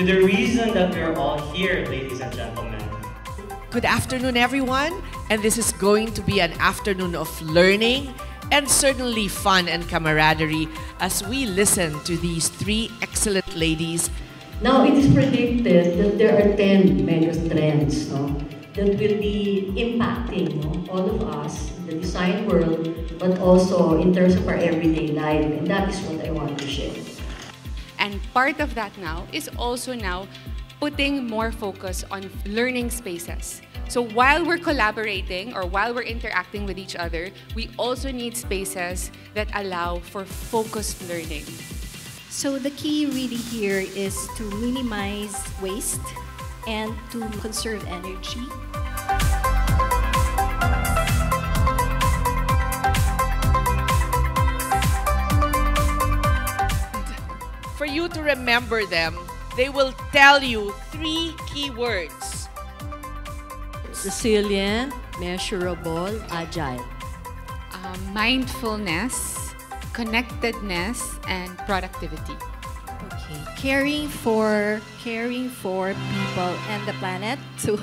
to the reason that we're all here, ladies and gentlemen. Good afternoon, everyone, and this is going to be an afternoon of learning and certainly fun and camaraderie as we listen to these three excellent ladies. Now, it is predicted that there are 10 mega trends, that will be impacting all of us in the design world, but also in terms of our everyday life, and that is what I want to share. And part of that now is also now putting more focus on learning spaces. So while we're collaborating or while we're interacting with each other, we also need spaces that allow for focused learning. So the key really here is to minimize waste and to conserve energy. For you to remember them, they will tell you three key words. Resilient, measurable, agile. Mindfulness, connectedness, and productivity. Okay, caring for people and the planet. So